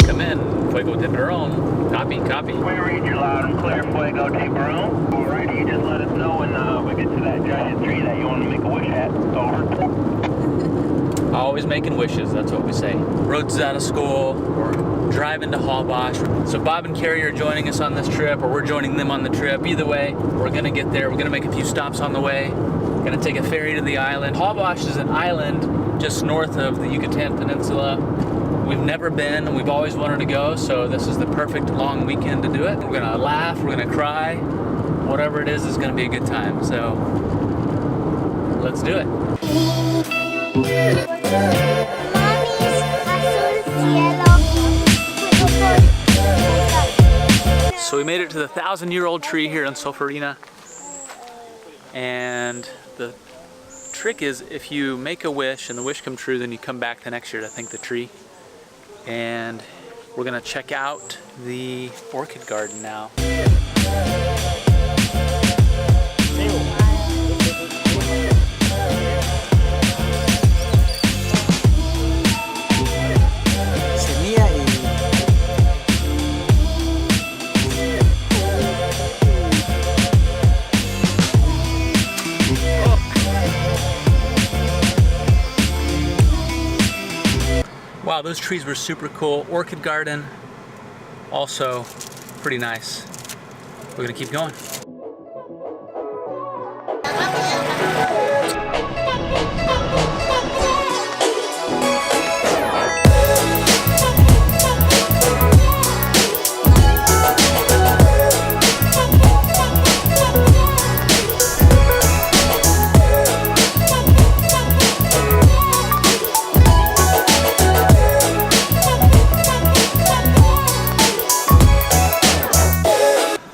come in. Fuego Tiburon. Copy. We read you loud and clear, Fuego Tiburon. Alrighty, you just let us know when we get to that giant tree that you want to make a wish at. Over. Always making wishes, that's what we say. Rhodes is out of school, we're driving to Holbox. So Bob and Carrie are joining us on this trip, or we're joining them on the trip. Either way, we're gonna get there. We're gonna make a few stops on the way. Gonna take a ferry to the island. Holbox is an island just north of the Yucatan Peninsula. We've never been, and we've always wanted to go, so this is the perfect long weekend to do it. We're gonna laugh, we're gonna cry. Whatever it is gonna be a good time, so let's do it. So we made it to the 1,000-year-old tree here in Solferino, and the trick is if you make a wish and the wish comes true, then you come back the next year to thank the tree. And we're gonna check out the orchid garden now. Wow, those trees were super cool. Orchid garden, also pretty nice. We're gonna keep going.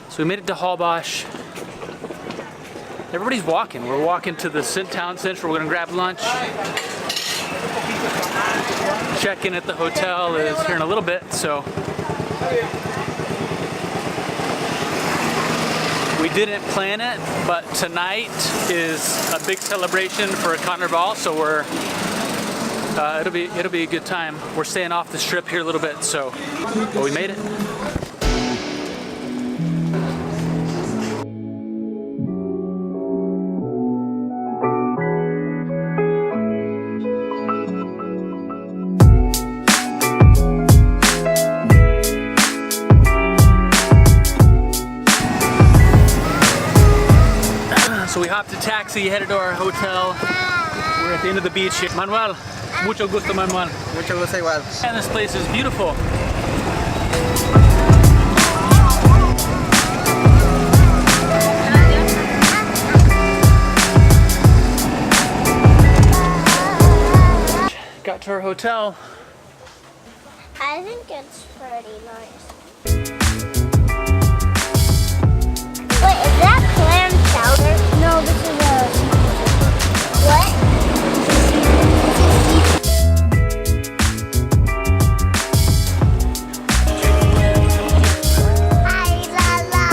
So we made it to Holbox. Everybody's walking. We're walking to the town center. We're gonna grab lunch. Check-in at the hotel is here in a little bit, so. We didn't plan it, but tonight is a big celebration for a Carnival, so we're, it'll be a good time. We're staying off the strip here a little bit, so, but we made it. So we hopped a taxi, headed to our hotel. We're at the end of the beach here. Manuel, mucho gusto, Manuel. Mucho gusto igual. And this place is beautiful. Got to our hotel. I think it's pretty nice. Wait, is that clam chowder? No, this is a... What? Hi, Lala.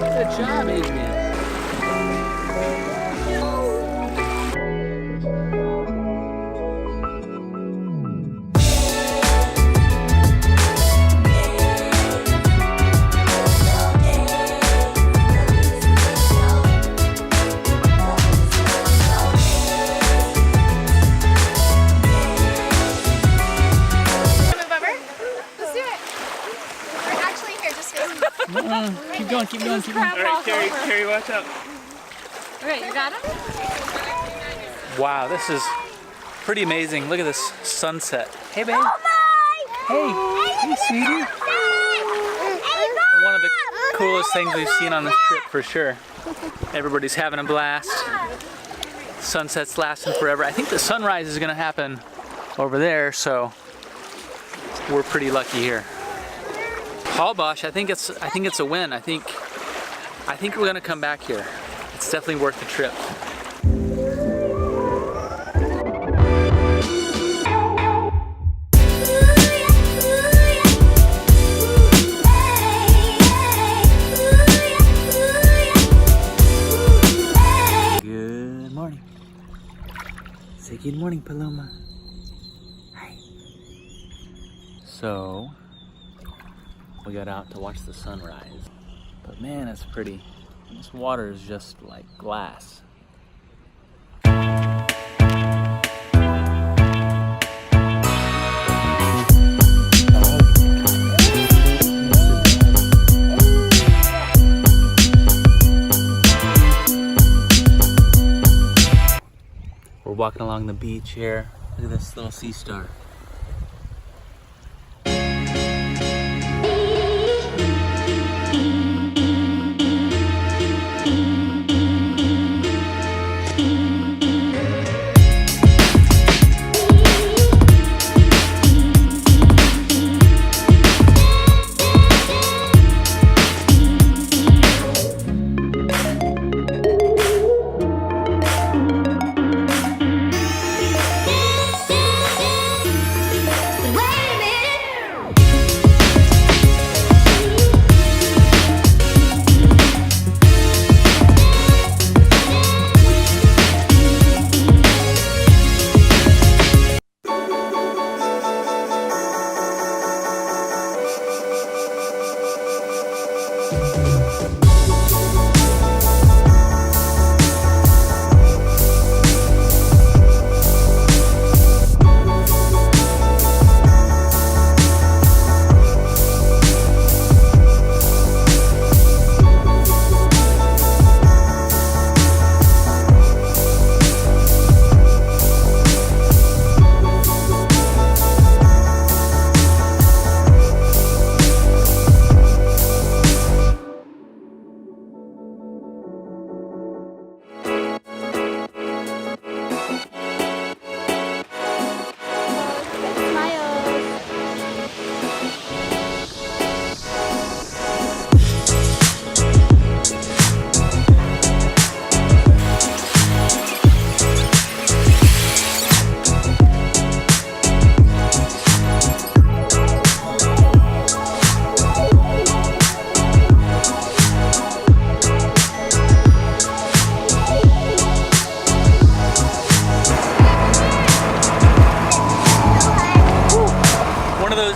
Good job, Adrian. Keep going. All right, Carrie, watch out. Okay, you got him? Wow, this is pretty amazing. Look at this sunset. Hey, babe. Oh my! Hey, sweetie. One of the coolest things we've seen on this trip for sure. Everybody's having a blast. Sunset's lasting forever. I think the sunrise is gonna happen over there, so we're pretty lucky here. Holbox, I think it's a win. I think we're gonna come back here. It's definitely worth the trip. Say good morning, Paloma. Hi. So, we got out to watch the sunrise. But man, it's pretty. This water is just like glass. We're walking along the beach here. Look at this little sea star.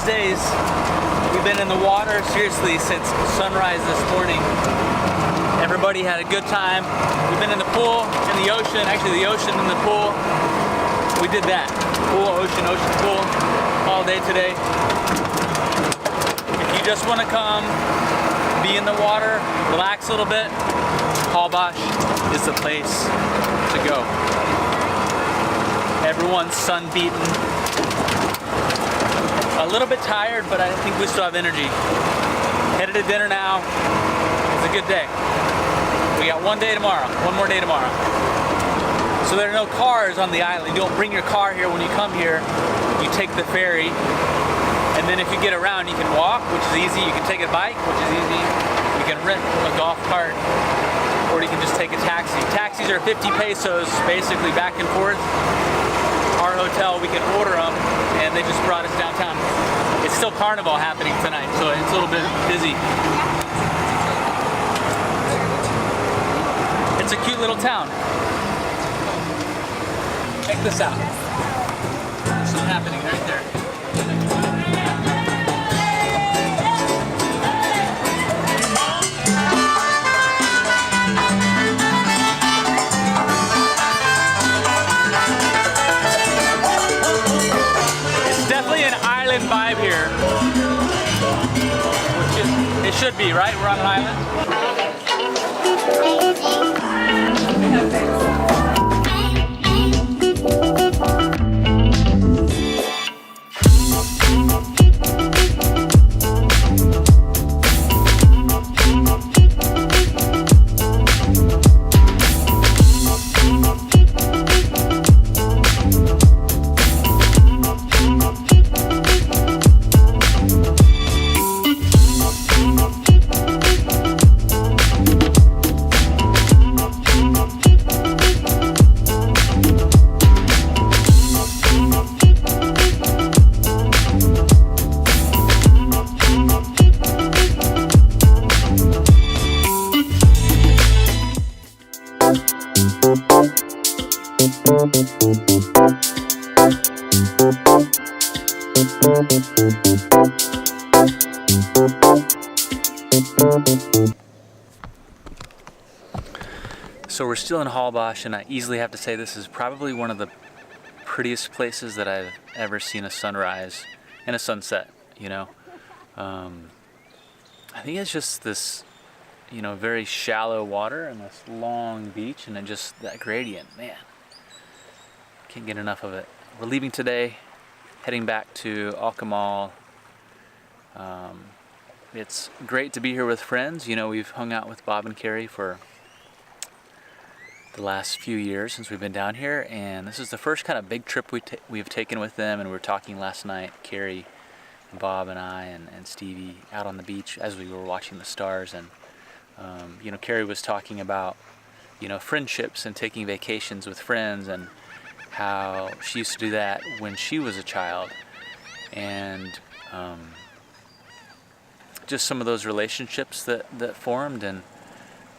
Days we've been in the water seriously since sunrise this morning. Everybody had a good time. We've been in the pool, in the ocean, actually the ocean and the pool. We did that. Pool, ocean, pool all day today. If you just want to come, be in the water, relax a little bit, Holbox is the place to go. Everyone's sun-beaten. A little bit tired, but I think we still have energy. Headed to dinner now. It's a good day. We got one more day tomorrow. So there are no cars on the island. You don't bring your car here when you come here. You take the ferry. And then if you get around, you can walk, which is easy. You can take a bike, which is easy. You can rent a golf cart, or you can just take a taxi. Taxis are 50 pesos, basically back and forth. Our hotel, we can order them, and they just brought us downtown. It's still carnival happening tonight, so it's a little bit busy. It's a cute little town. Check this out. This is happening right there. Vibe here, which is, it should be, right? We're on an island. So we're still in Holbox, and I easily have to say this is probably one of the prettiest places that I've ever seen a sunrise and a sunset, you know. I think it's just this, you know, very shallow water and this long beach, and then just that gradient, man. Can't get enough of it. We're leaving today, heading back to Alcamal. It's great to be here with friends. You know, we've hung out with Bob and Carrie for the last few years since we've been down here, and this is the first kind of big trip we've taken with them. And we were talking last night, Carrie and Bob and I and Stevie, out on the beach as we were watching the stars. And you know, Carrie was talking about, you know, friendships and taking vacations with friends, and how she used to do that when she was a child, and just some of those relationships that formed. And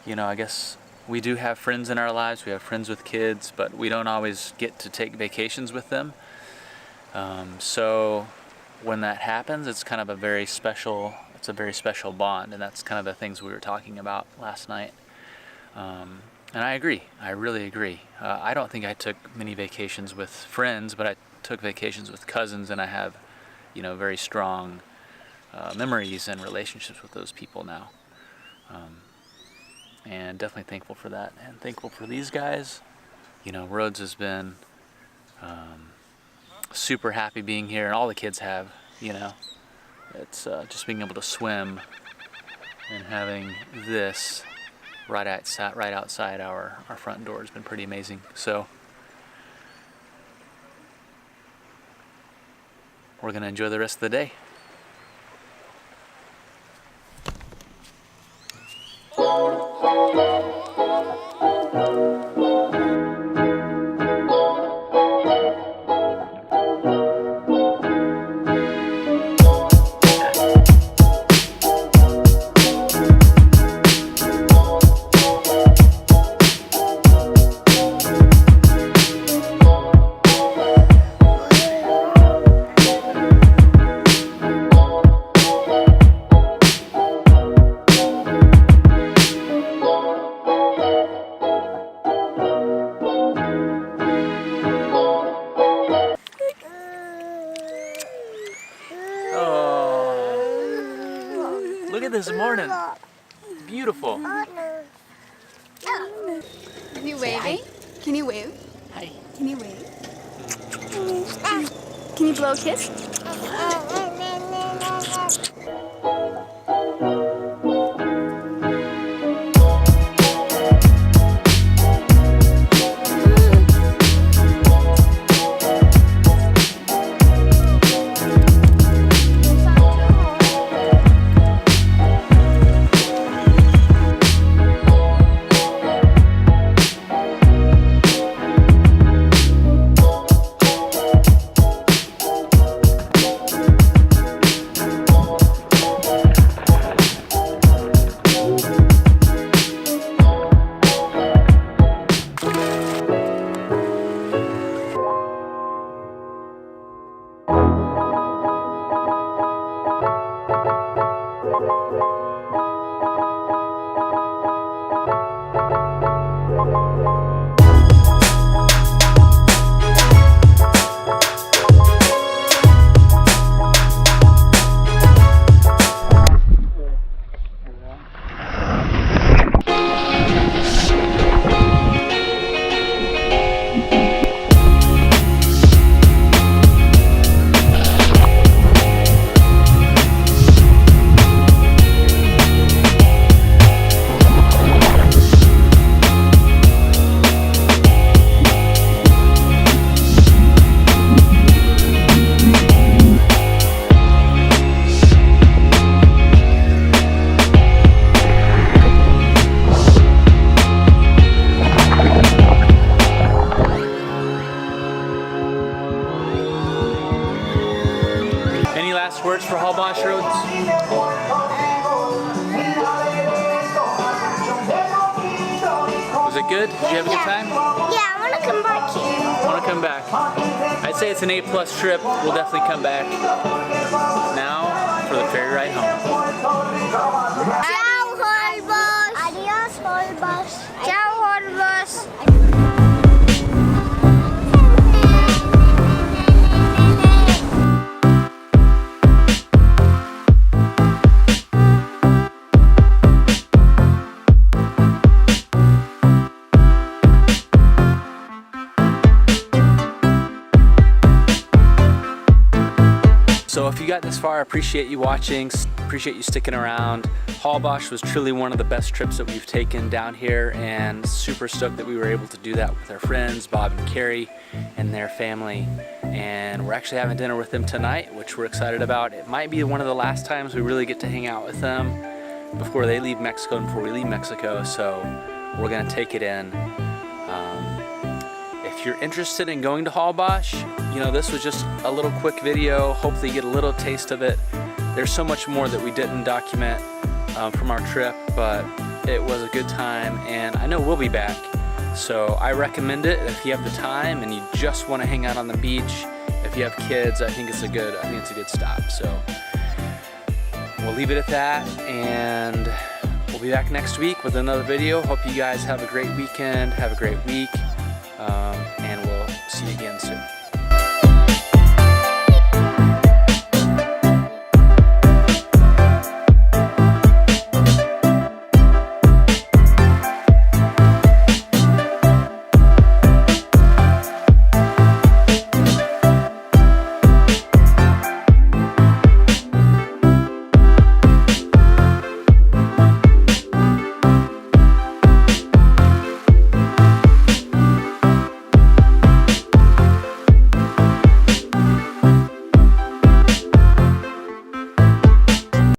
you know, I guess we do have friends in our lives. We have friends with kids, but we don't always get to take vacations with them. So when that happens, it's kind of a very special bond, and that's kind of the things we were talking about last night. And I agree. I really agree. I don't think I took many vacations with friends, but I took vacations with cousins, and I have, you know, very strong memories and relationships with those people now. And definitely thankful for that, and thankful for these guys. You know, Rhodes has been super happy being here, and all the kids have, you know. It's just being able to swim and having this right outside our front door has been pretty amazing. So we're going to enjoy the rest of the day. Look at this morning. Beautiful. Are you waving? Can you wave? Hi. Can you wave? Can you blow a kiss? Last words for Holbox, Rhodes? Was it good? Did you have a good time? Yeah, I want to come back here. Want to come back. I'd say it's an A+ trip. We'll definitely come back. Now for the ferry ride home. Ciao, Holbox. Adios, Holbox. Ciao, Holbox. So if you got this far, I appreciate you watching, appreciate you sticking around. Holbox was truly one of the best trips that we've taken down here, and super stoked that we were able to do that with our friends, Bob and Carrie and their family. And we're actually having dinner with them tonight, which we're excited about. It might be one of the last times we really get to hang out with them before they leave Mexico and before we leave Mexico, so we're gonna take it in. If you're interested in going to Holbox, you know, this was just a little quick video. Hopefully you get a little taste of it. There's so much more that we didn't document from our trip, but it was a good time, and I know we'll be back. So I recommend it if you have the time and you just want to hang out on the beach. If you have kids, I think it's a good stop. So we'll leave it at that, and we'll be back next week with another video. Hope you guys have a great weekend, have a great week. And we'll see you again soon.